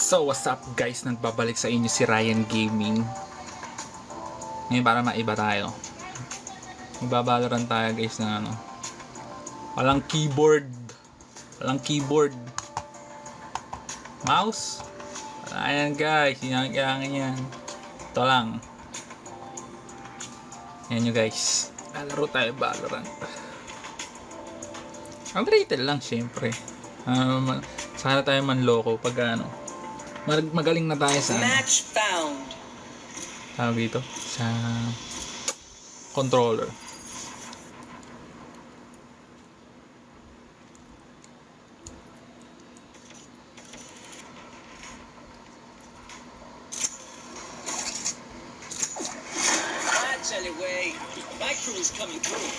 So what's up guys, nagbabalik sa inyo si Ryan Gaming. Ngayon para maiba tayo, magbabaloran tayo guys ng ano, walang keyboard, mouse. Ayan guys, kailangan yan. Ito lang. Ayan nyo guys, lalaro tayo Valorant. Unrated lang syempre. Sana tayo manloko pag ano, magaling na tayo sa match found. Tawag dito sa controller. Anyway, my crew is coming through.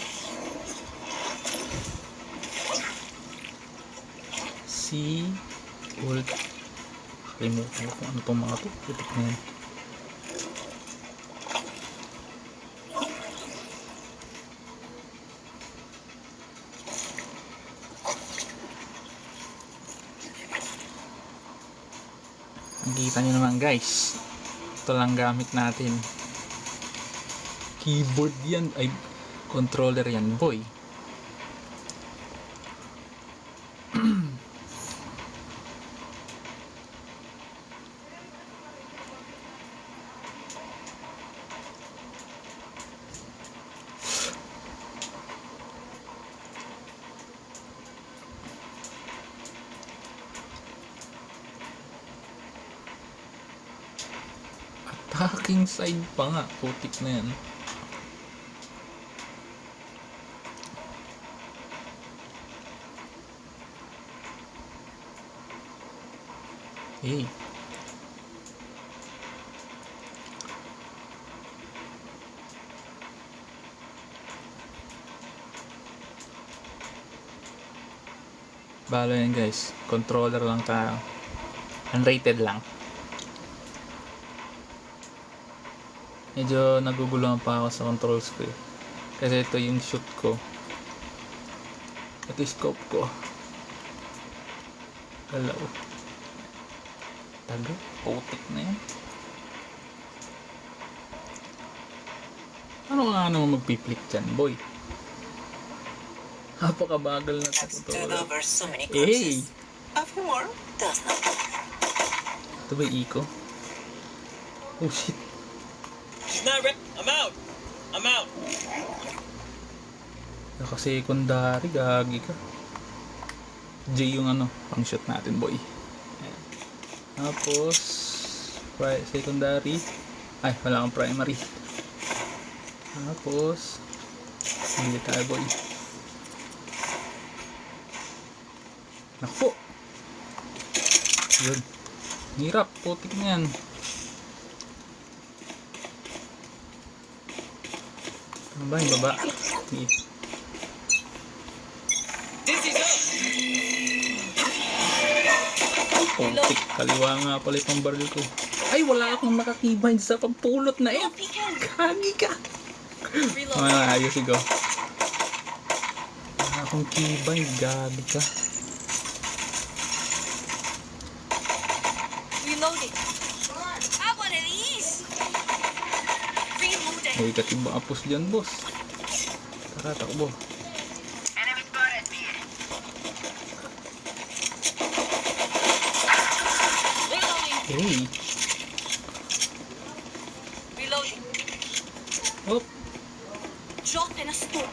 Si ult. Kalimutan ko kung ano itong mga to. Putik na yan. Nakikita nyo naman guys, ito lang gamit natin. Keyboard yan, ay controller yan boy. Attacking side pa nga, putik na yan. Hey. Balo yan guys, controller lang tayo. Unrated lang. Medyo naguguluhan pa ako sa controls ko eh. Kasi ito yung shoot ko. Ito yung scope ko. Galaw. Tago, putik na yan. Ano ka naman magpiplik dyan, boy? Napakabagal na ito. Hey! Ito ba Eco? Oh shit. She's not ready. I'm out. Naka-secondary, gagi ka. J yung ano, pang shoot natin, boy. Tapos secondary, ay wala akong primary. Tapos hindi tayo boy. Naku, yun, hirap, putik na yan. Ano ba yung baba? Putik, kaliwa nga pala itong baril ko. Ay, wala akong nakakibind sa pampulot na eh. Kagi ka. Ayos ko. Wala akong keybind, gagi ka. Reloading. I want of these. Reloading. May katibang apos dyan, boss. Tara, takbo. Hey. Reloading. Oh. Drop in a storm.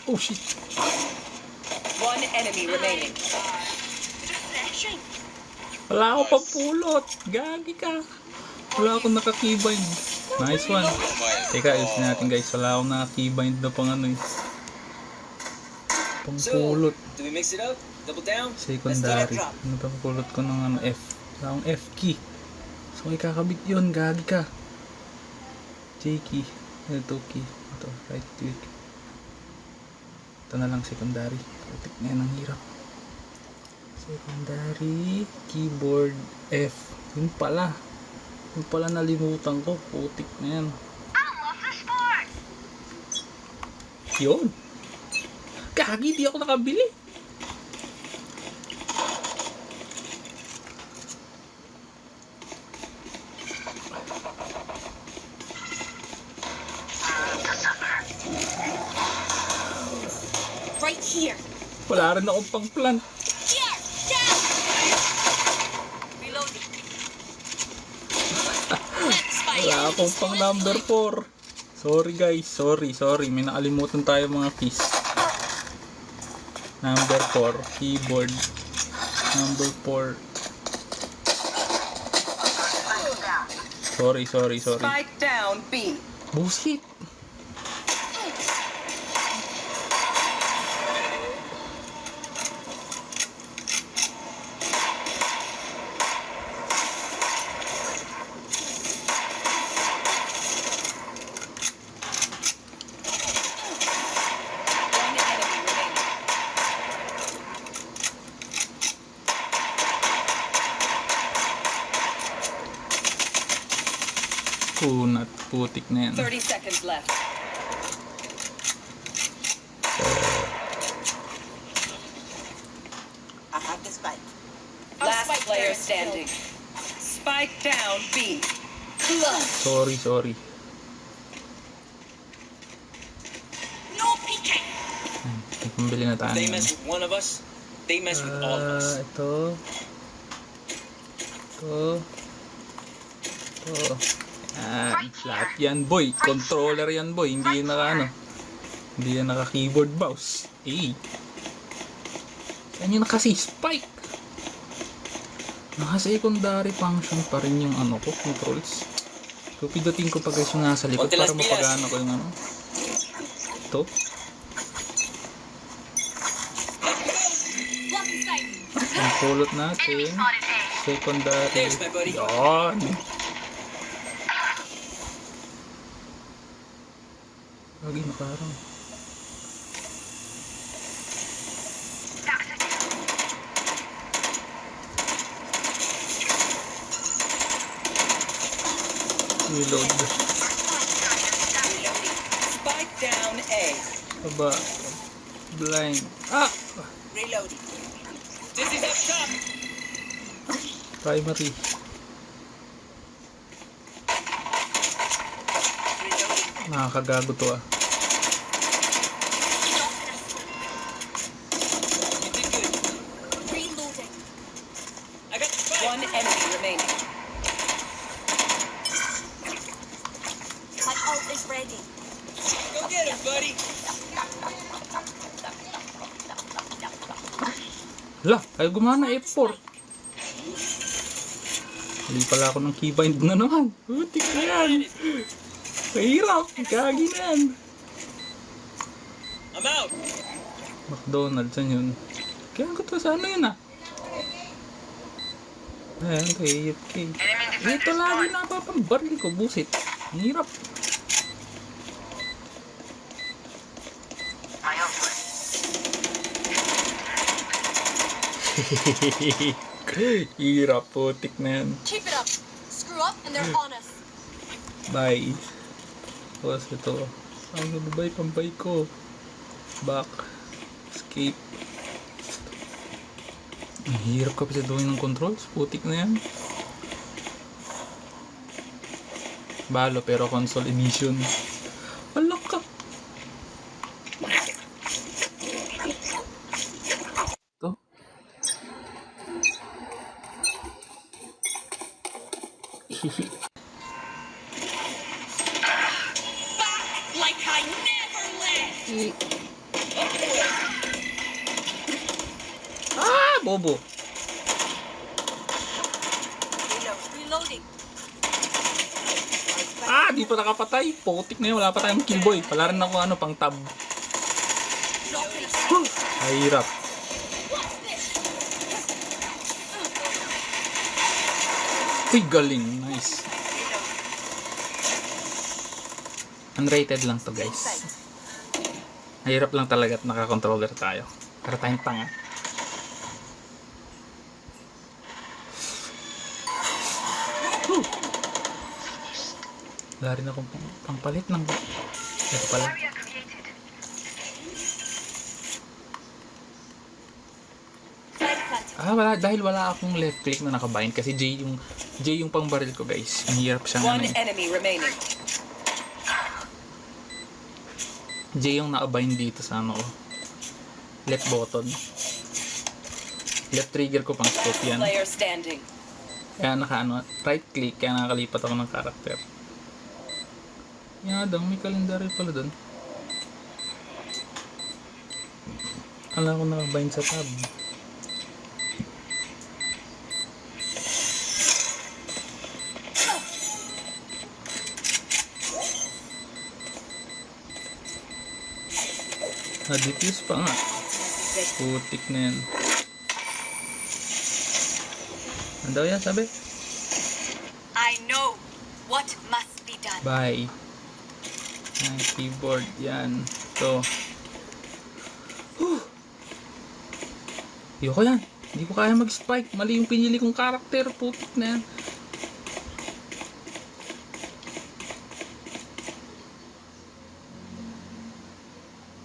Oh shit. One enemy remaining. Refreshing. Wala akong pampulot. Gagi ka. Wala akong nakakibind. Nice one. Teka, ayusin natin guys. Wala akong nakakibind na pang ano eh. Pangpulot. Do we mix it up? Double down? Secondary. Ano pa pulot ko ng ano F. Wala akong F key. So ikakabit yun. Gagi ka. J key. Ito key. Ito. Right click. Ito na lang secondary. Putik na yan ang hirap. Secondary. Keyboard F. Yun pala. Yung pala nalimutan ko, putik na yan. I love the sport. Yun. Gagi, di ako nakabili. Right here. Wala rin akong pang plant. Here! Down! Reloading. Let's fight. Wala akong pang number 4. Sorry guys, sorry. May nakalimutan tayo mga keys. Number 4, keyboard. Number 4. Sorry. Spike down B. Bullshit. One enemy remaining. Kunat, putik na yan. 30 seconds left. I have the spike. Last player standing. Spike down B. Clutch. Sorry. No peeking. Pambili na tayo. They mess with one of us, they mess with all of us. Ito. Yan. Lahat yan boy. Controller yan boy. Hindi yan hindi yan naka keyboard mouse. Yan yung nakasi spike. Naka secondary function pa rin yung controls. So pidutin ko pa guys yung nasa likod Konti para las pilas. mapagana ko yung ito. Blocking sight. Ang pulot natin. Secondary. There's my buddy. Yan. Lagi nakarang. Reload. Spike down A. Aba. Blind. Reloading. Dizzy's up top. Primary. Nakakagago to You did good. Reloading. I got the spike. One enemy remaining. My ult is ready. Go get him, buddy. Hala, ay gumana F4. Hindi pala ako ng keybind na naman. Putik na yan. Mahirap. Kagi na yan. I'm out. McDonald's, saan yun? Kaya ko to sa yun Ayan, ito AFK. Ito lagi napapambaril ko, busit. Ang hirap. Hirap, putik na yan. Keep it up. Screw up and they're on us. Bye. Tapos ito. Ang gababay pambay ko. Back. Escape. Ang hirap kapitaduhin ng controls. Putik na yan. Balo pero console edition. Wala ka. Ito. Like I never left. Bobo. Reloading. Di pa nakapatay. Putik na yun. Wala pa tayong killboy. Wala rin ako pang tab. Dropping a Ay, hirap. What's this? Uy, galing. Nice. Unrated lang to guys. Mahirap lang talaga at naka-controller tayo. Para tayong tanga. Wala rin akong pangpalit ng ito pala. Wala, dahil wala akong left click na nakabind kasi J yung pang baril ko, guys. Mahirap siyang One ano. enemy remaining. J yung nakabind dito sa ano ko. Left button. Left trigger ko pang scope yan. Player standing. Kaya right click, kaya nakakalipat ako ng character. Yadang, may calendar pala doon. Kala ko nakabind sa tab. Na-defuse pa nga. Putik na yan. Ano daw yan, sabi? I know what must be done. Bye. Ang keyboard, yan. Ito. Ayoko yan. Hindi ko kaya mag-spike. Mali yung pinili kong karakter. Putik na yan.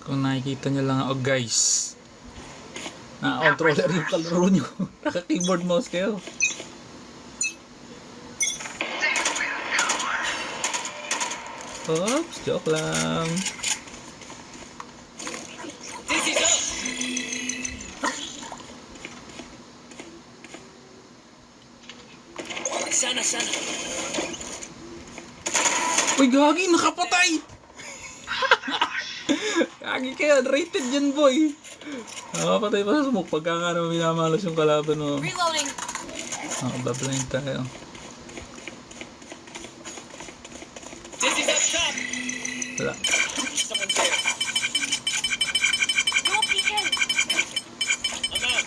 Kung nakikita nyo lang ako, guys. Controller yung kalaro nyo. Naka-keyboard mouse kayo. Oops, joke lang. Dizzy's up. Sana. Uy, gagi, nakapatay! Gagi kayo, rated yan, boy. Nakapatay pa sa smoke pagka nga naman minamalas yung kalaban mo. Reloading. Nakabablind tayo. Dizzy's up top. Wala. Someone's there. No peeking. I'm out.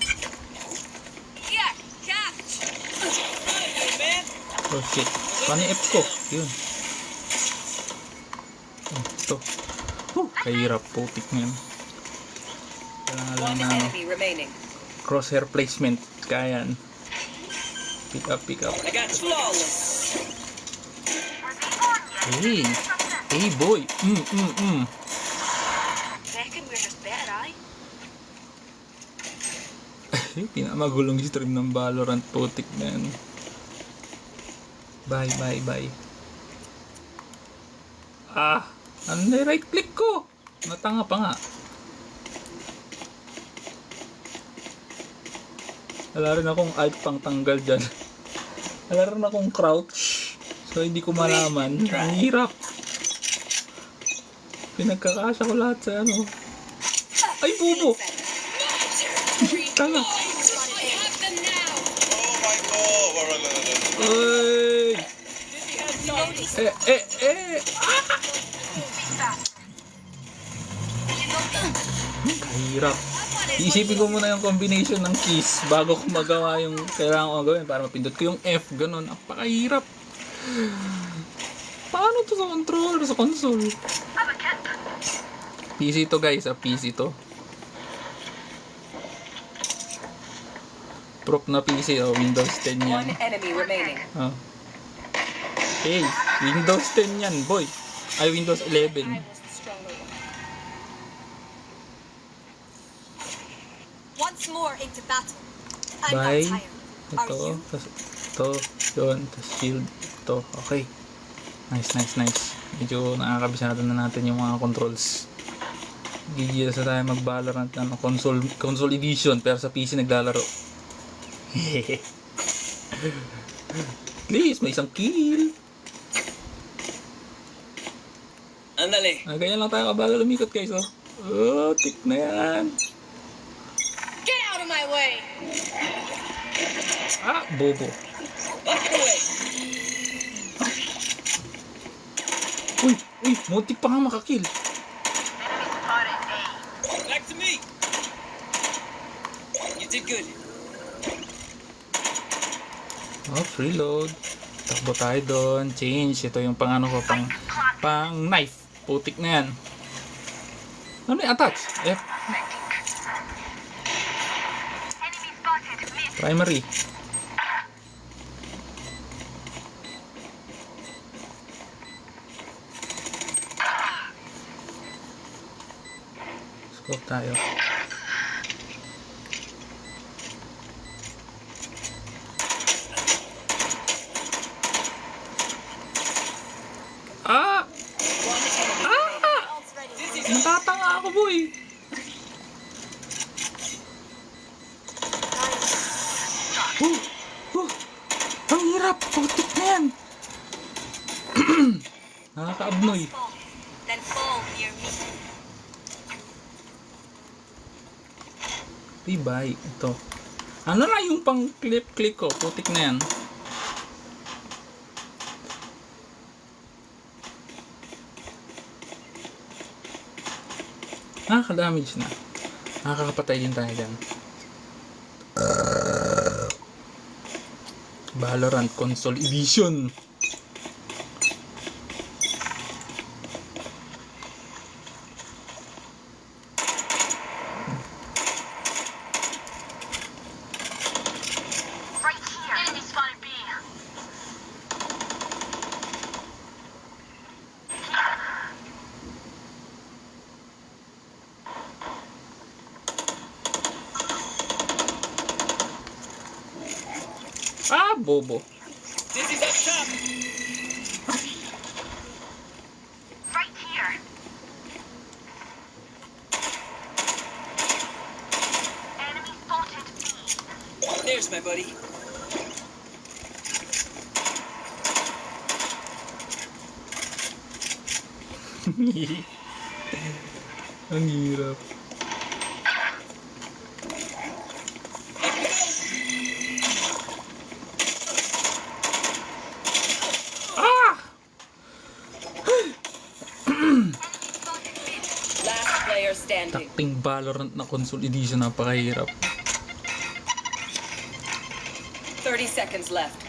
Here, catch. Hey, man. Oh shit. Paano yung F ko? Yun. Oh, ito. Kahirap, putik na yan. Kailangan lang One na enemy remaining. crosshair placement. Kaya yan. Pick up. I got you. Flawless. Hey! Hey boy! Reckon we're just better, eh? Pinamagulong stream ng Valorant, putik na yan. Bye. Ano na yung right click ko? Natanga pa nga. Wala rin akong alt pang tanggal dyan. Wala rin akong crouch. So hindi ko malaman. Ang hirap. Pinagkakasya ko lahat sa ano. Ay, bubo! Tanga! Have them now. Oh my god! Ay! Kahirap. Iisipin ko muna yung combination ng keys bago ko magawa yung kailangan ko gawin para mapindot ko yung F, ganun. Napakahirap. Paano to sa controller, sa console? PC to, guys, PC to. Prop na PC, Windows 10 yan. One enemy remaining. Hey, Windows 10 yan, boy. Ay, Windows 11. Once more into battle. I'm Bye. not tired. Are Ito, you? tas ito, yun, tas shield, ito. Okay. Nice. Medyo nakakabisado na natin yung mga controls. Gigil sa tayo mag-Valorant ng console edition, pero sa PC naglalaro. At least, may isang kill. Andale. Ganyan lang tayo kabagal lumikot, guys, oh. Oh, tik na yan. Get out of my way. Bobo. Up away. Uy, muntik pa nga makakill. Back to me. You did good. Reload. Takbo tayo doon. Change. Ito yung pang ano ko, pang knife. Putik na yan. Ano yung attach? F. Primary. Scope tayo. Ang hirap. Putik na yan. Nakakaabnoy. Fall. Then fall near me. Bye. Ito. Ano na yung pang click ko? Putik na yan. Nakaka-damage na. Nakakapatay din tayo dyan. Valorant Console Edition. Right here. Enemy spotted B. Ah, bobo. Dizzy's up top. Right here. Enemy spotted B. There's my buddy. Ang hirap. Last player standing. Takting Valorant na Console Edition, napakahirap. 30 seconds left.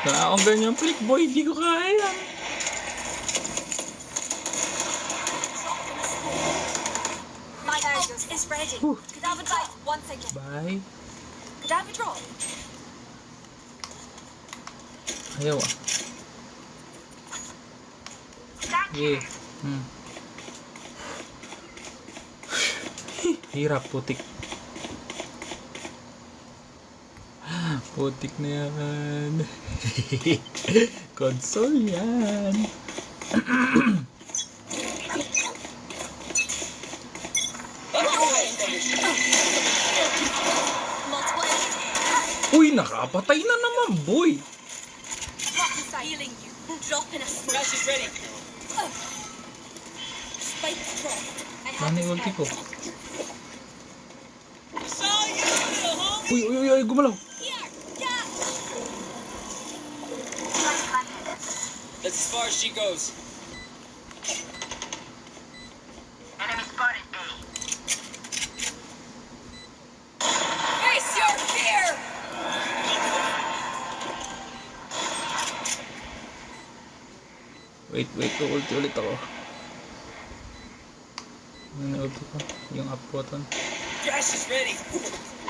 Wala akong ganyan flick boy, di ko kaya. My arrows is ready. Whew. Could have a bite once again. Bye. Could have a draw. Ayaw ah. Yeah. Hirap, putik. Putik na yan. Console yan. Multiple enemies. Uy, nakapatay na naman, boy. Drop inside. Healing you. Drop in a smoke. Crash is ready. Spike drop. I have Mana the yung ulti ko? spike. Saw you, little homie. Uy, gumalaw. Here. Yeah. That's as far as she goes. Enemy spotted A. Face your fear. Wait, ulti ulit ako. Ano na ulti ko? Yung up button. Thrash is ready.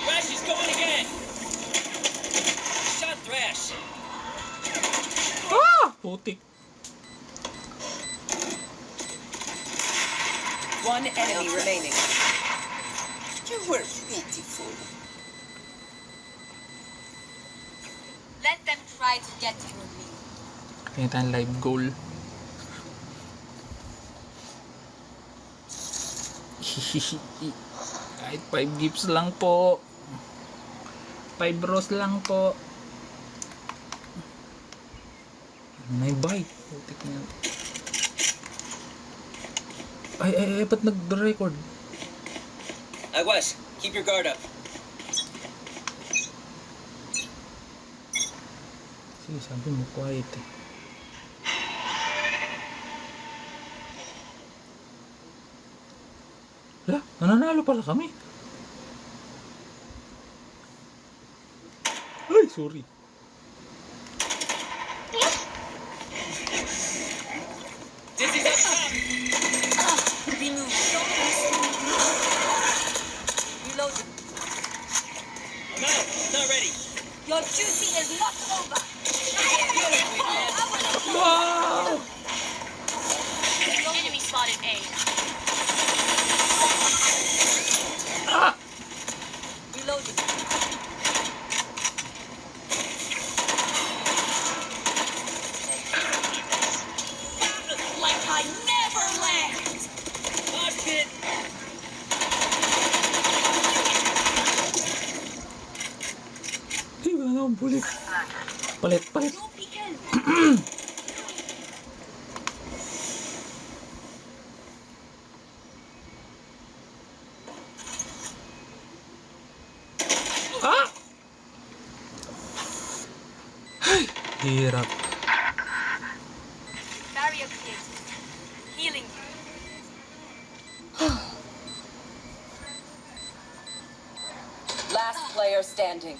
Thrash is going again. Shot Thrash. Ah! Putik. One enemy remaining. You were beautiful. Let them try to get through me. Kaya tayong live goal. Kahit 5 gifts lang po. 5 bros lang po. May bite. Putik na yan. Ay, ba't nag-record? Aguas, keep your guard up. Sige, sabi mo, quiet eh. Wala, nananalo pala kami. Ay, sorry. Dizzy's up top. Remove. Reloading. I'm out. Not ready. Your duty is not over. Wow! Enemy spotted A. Reloading. Like I never left. Mosh pit. bulit. Palit. Don't begin. Ah! Hirap. Barrier created. Healing you. Last player standing.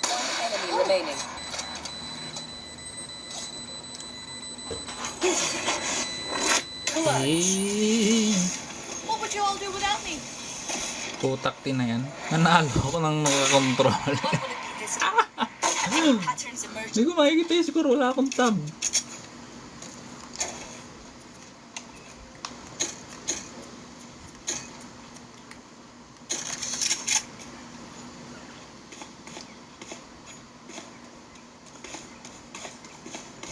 One enemy remaining. Eh, What would you all do without me? putak na yan. Nanalo ako ng nakakontrol. What will it be this time? Patterns emerge. Hindi ko makikita yun. Siguro wala akong tab.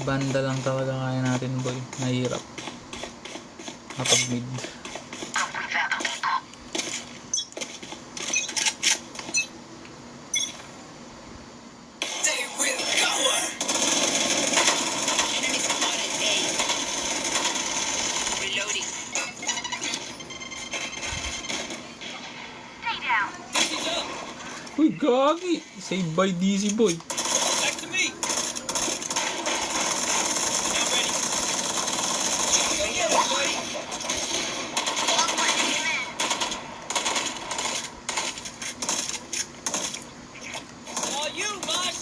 Banda lang talaga kaya natin, boy. Nahirap. Kapag mid. Enemy spotted A. Reloading. Stay down. DC's up. Uy, gagi! Saved by DC, boy. Back to me. Now ready. Yeah, buddy. All you, Mosh.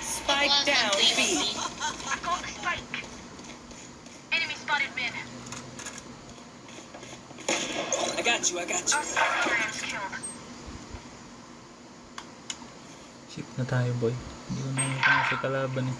Spike down B. Got the spike. Enemy spotted mid. I got you. Ship na tayo, boy. Hindi ko na nakita si kalaban eh.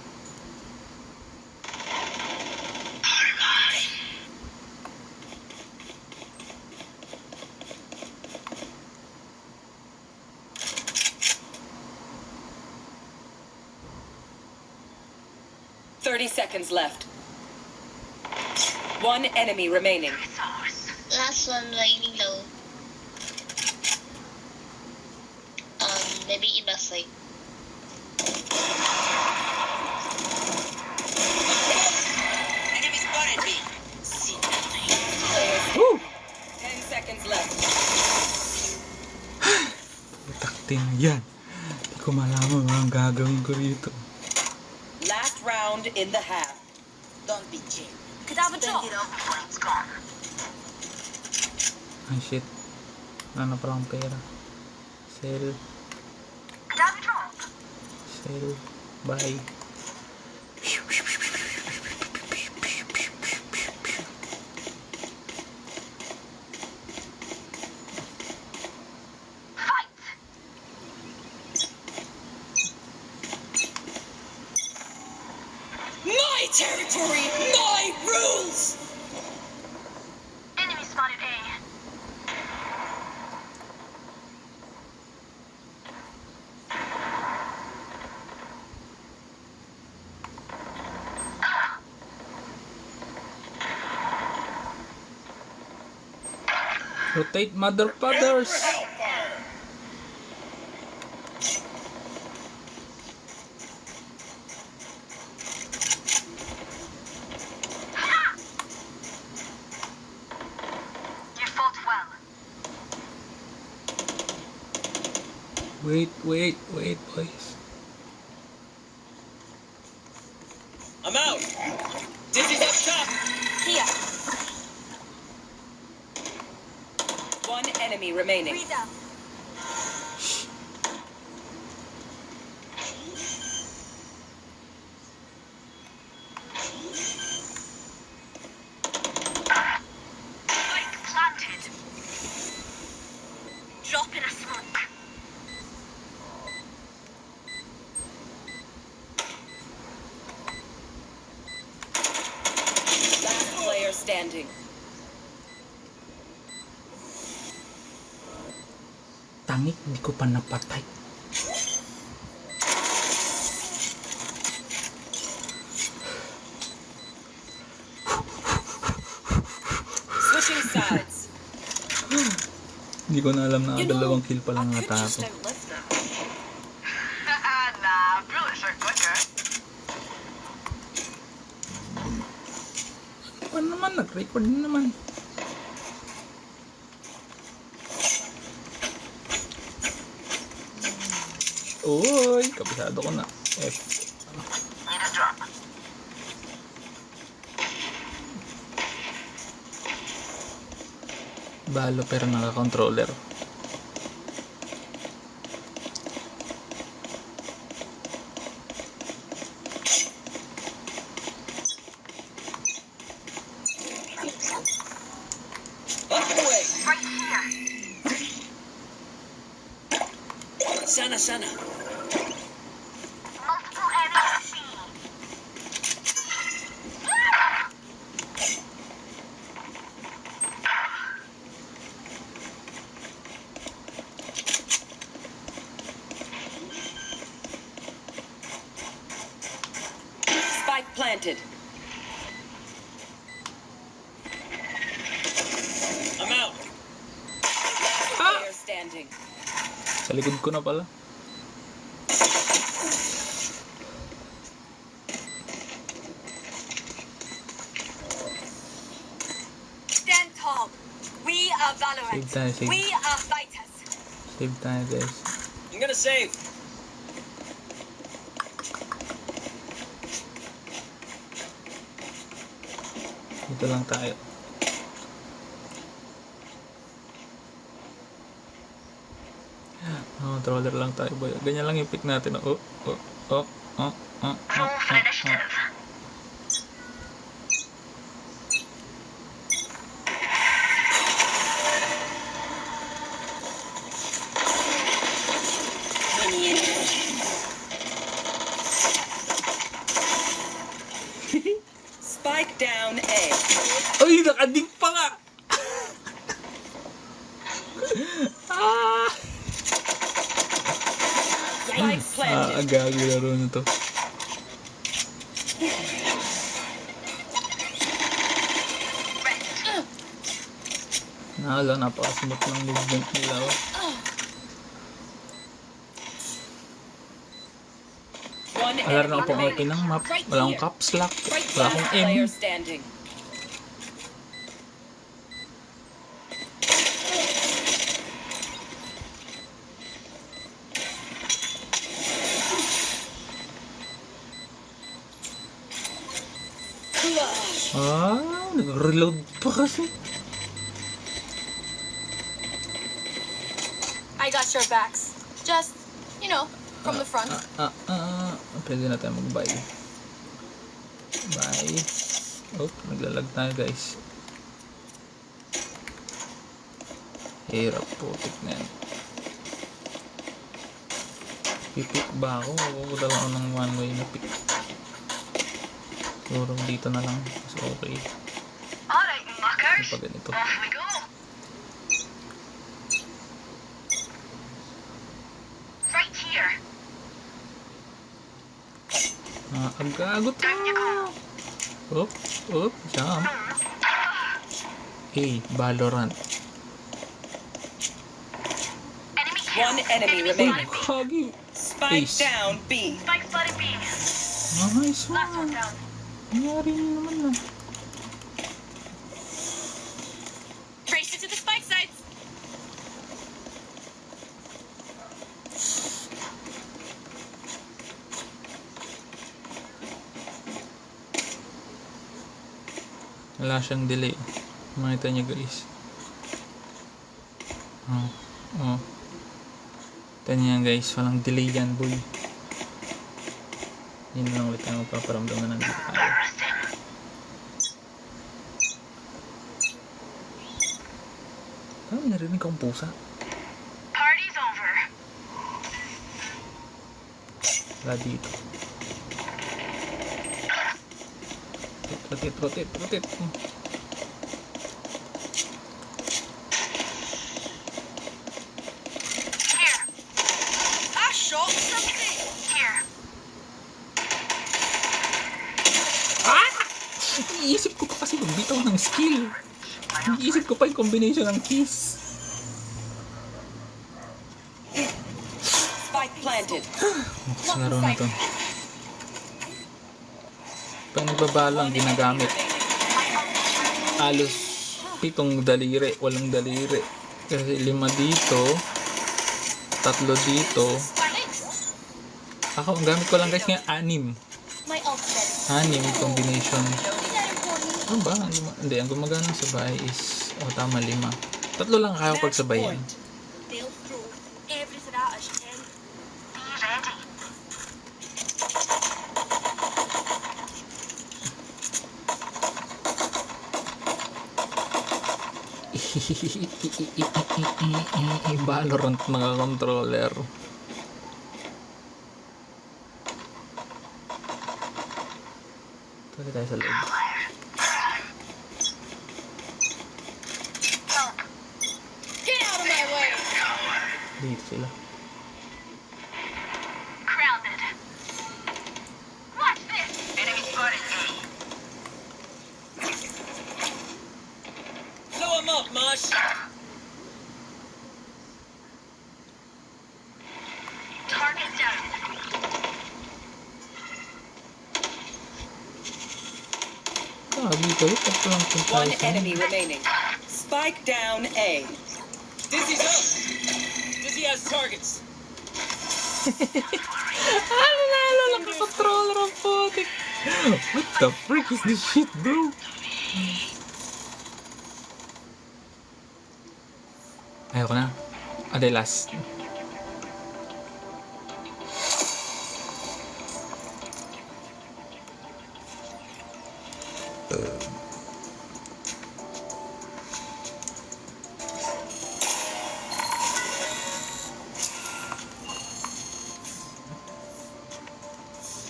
Thirty seconds left. One enemy remaining. Last one raining low. Maybe in the side. Enemy spotted B. See nothing. Woo! 10 seconds left. Putak na yan. Hindi ko malaman ang gagawin ko rito. Last round in the half. Don't be cheap. Cadaver drop. Ay, shit. Ano pa lang pera. Sell. Cadaver drop. Sell. Buy. My territory, my rules! Enemy spotted A. Rotate, mother fathers. Hellfire! You fought well. Wait, boys. I'm out. Dizzy's up top. Here. One enemy remaining. Breathe out. Spike planted. Drop in a smoke. Last player standing. Tangik, hindi ko pa napatay. Hindi ko na alam na You know, dalawang kill pa lang I could just natako. outlast them. Nah, bullets are quicker. Ano naman, nag-record din naman. Uy, kabisado ko na. F. Need a drop. Balo pero naka-controller. Up the way. Right here. Sana, sana. Multiple enemies C. Spike planted. I'm out. Last player standing. Sa likod ko na pala. Stand tall. We are Valorant. Save tayo, save. We are fighters. Save tayo guys. I'm gonna save. Dito lang tayo. Controller lang tayo boy. Ganyan lang yung pick natin. Oh, oh, oh, oh, oh, Roll for initiative. Spike down A. Ay, nakadig pa nga! Spike planted. Agagi laro na to. Wala, napaka-smooth ng movement nila. Oh. One Wala rin enemy ako pang remaining. open ng map. Right Wala akong here. caps lock. Wala akong Last player M. standing. Nag-reload pa kasi. I got your backs. Just, you know, from the front. Pwede na tayo mag-buy. Buy. Oh, naglalag tayo guys. Hirap putik na yan. Pipik ba ako? Huwag lang ako ng one way na pick. Siguro dito na lang. Mas okay. Alright, muckers. Kapag ganito. Off we go. Right here. Agagot ka! Oh, oh, jump. Hey, Valorant. Enemy kill. One enemy Hey, remaining. Kagi! Spike Ace. down B. Spike spotted B. Nice Last one one! down. Nangyari na naman na. Race it to the spike sites. Wala siyang delay. Makita niyo guys. Oh, oh. Ito niya guys, walang delay yan boy. Yun lang ulit ang magpaparamdam na nandito tayo. May narinig akong pusa. Party's over. Wala dito. Rotate. Here. I shot something. Here. Iisip ko pa kasi magbitaw ng skill. Iisip ko pa yung combination ng keys. planted. Sa laro na to. Pag nagbabalang ginagamit. Halos 7 daliri, 8 daliri. Kasi 5 dito, 3 dito. Ako, ang gamit ko lang guys ngayon, 6. My ult's ready. 6 combination. Ano ba? Hindi, ang gumagana sa bahay is, tama, 5. 3 lang kaya Match pagsabayan. point. They'll throw everything at us, Ken. Be ready. Valorant mga controller. Tuloy tayo sa loob. Get out of my way! Dito sila. Grounded. Watch this. Enemy spotted A. Blow him up, Mosh. Target down. Dito. Ito lang kung tayo One sa... enemy remaining. Spike down A. Dizzy's up. Dizzy has targets. Lalo lang ka controller ang putik. What the freak is this shit, bro? Ayoko na. Ade last.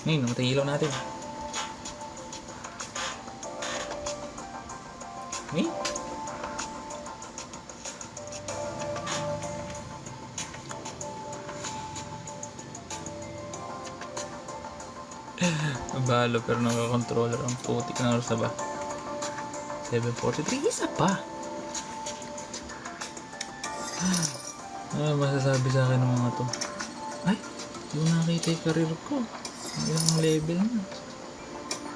Ngayon, namatay yung ilaw natin. Ngayon. Balo pero naka-controller ang putik na oras na ba? 7:43, isa pa. Ano masasabi sa akin ng mga to? Ay, hindi ko nakita yung career ko. Ilang level na.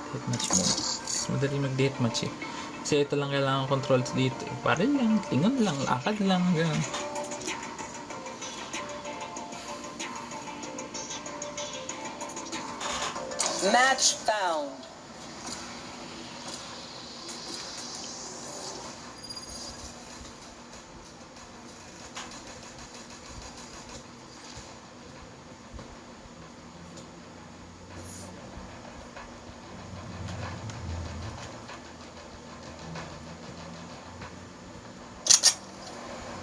Deathmatch muna. Mas madali mag-deathmatch eh. Kasi ito lang kailangan controls dito eh. Parang lang, tingon lang, lakad lang, gano'n. Match found.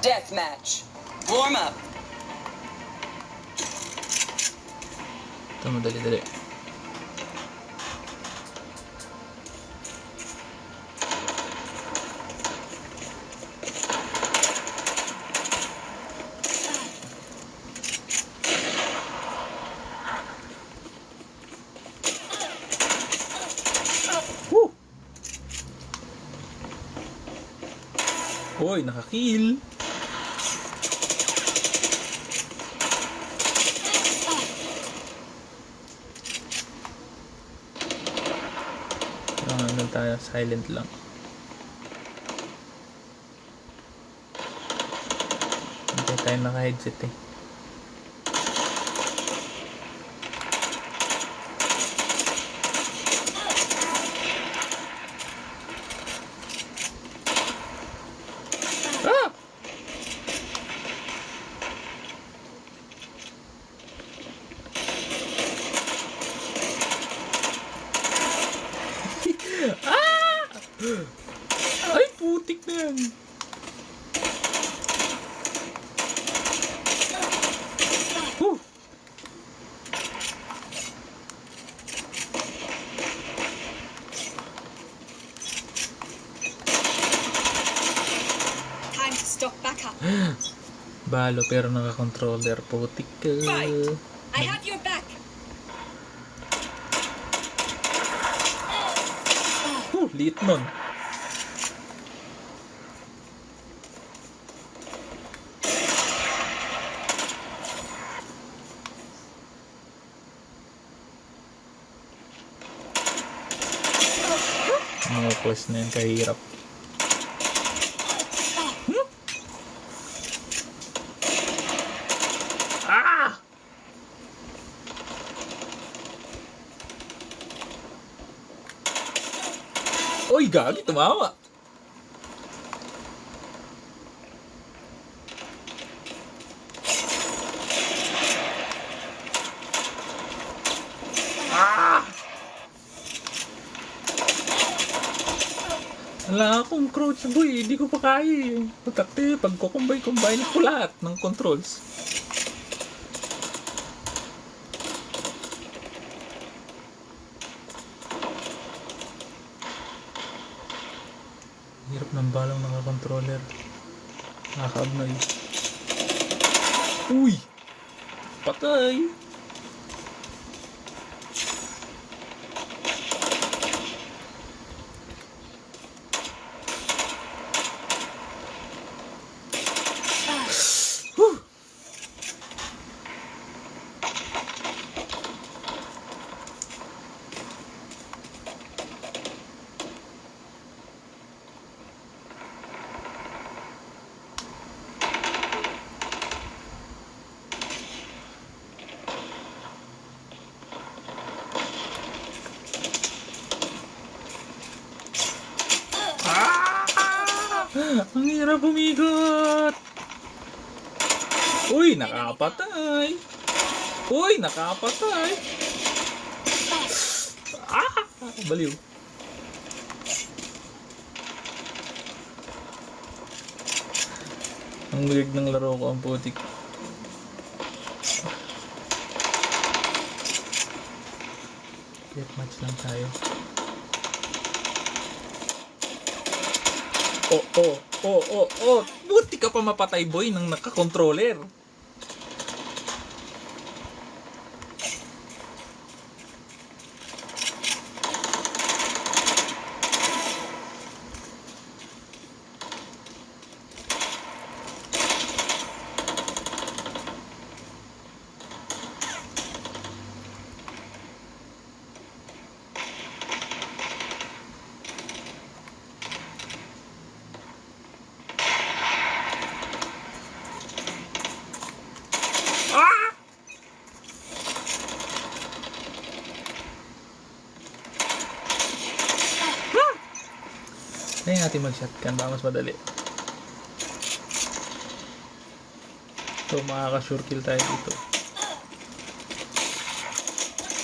Deathmatch. Warm up. Ito, madali-dali. Woo! Hoy, nakakill. Ano tayo, silent lang. Hindi tayo naka-headset eh. Ah! Ah! Ay, putik na yan. Whew. Time to stock back up. Balo pero naka-controller, putik ka. Fight. I have your back. Liit nun. class na yan, kahirap. Hmm? Ah! Uy, gagi, tumawa. Wala akong crouch boy, hindi ko pa kaya eh. Putakte, pag kukumbay-kumbay ko lahat ng controls. Hirap ng balang naka-controller. Nakakaabnoy. Uy! Patay! Ang hirap umigot! Uy, nakapatay! Uy, nakapatay! Ah! Baliw. Ang weird ng laro ko, ang putik. Deathmatch lang tayo. Oh. Buti ka pa mapatay boy ng naka-controller. Kaya natin mag-shotgun, baka mas madali. So, makaka-sure kill tayo dito.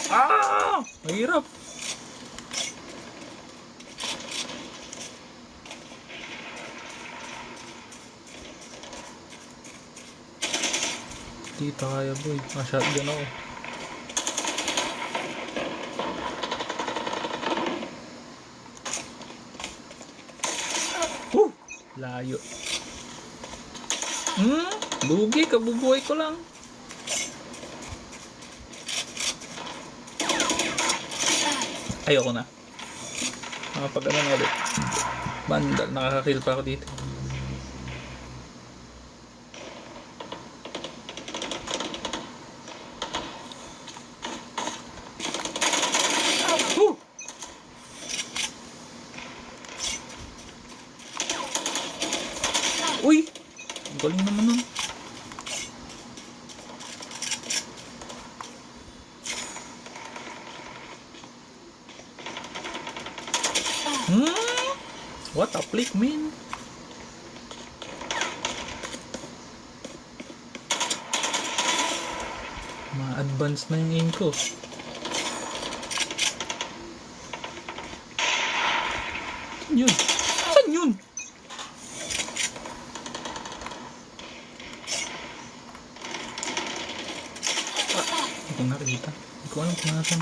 Ah! Mahirap! Dito kaya boy, ma-shotgun ako. Layo. Lugi, kabubuhay ko lang. Ayoko na. Makapag-ano na ulit. Bandal, nakaka-kill pa ako dito. Uy! Galing naman nun. What a flick, man. Ma-advance na yung aim ko. Saan yun? Saan yun? Hindi ko nakikita. Hindi ko alam kung nasan.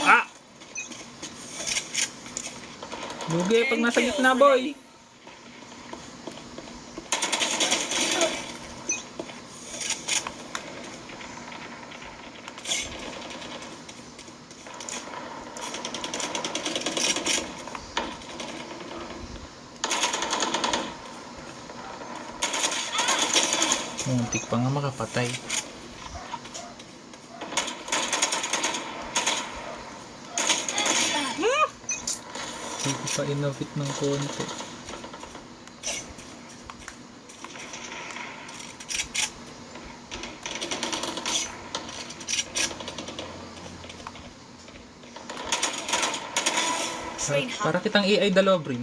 Ah! Lugi pag nasa gitna, boy. Muntik pa nga makapatay. pa-innovate ng konti. Para kitang AI dalawa, Brim.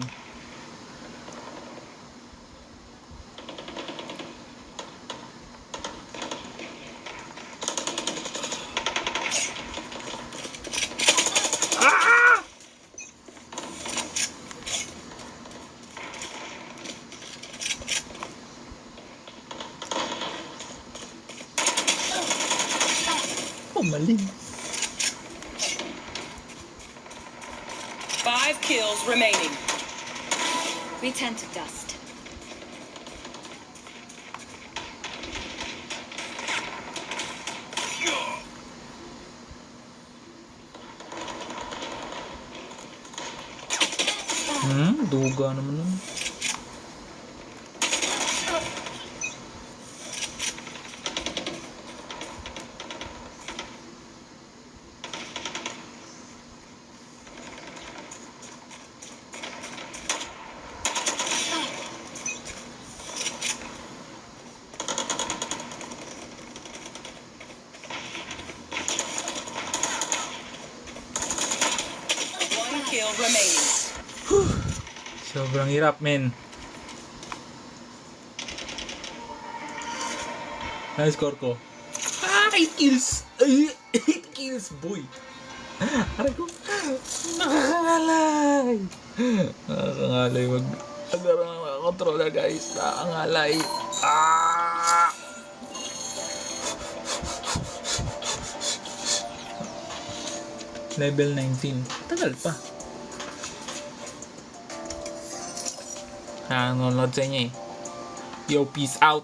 Maling. 5 kills remaining. We tend to dust. Duga naman nun. Kill remaining. Sobrang hirap, men. Ano score ko? 8 kills! 8 kills, boy! Aray ko! Nakakangalay! Nakakangalay. Mag-agarang mga controller, guys. Nakakangalay. Level 19. Tagal pa. Nanonood sa inyo eh. Yo, peace out.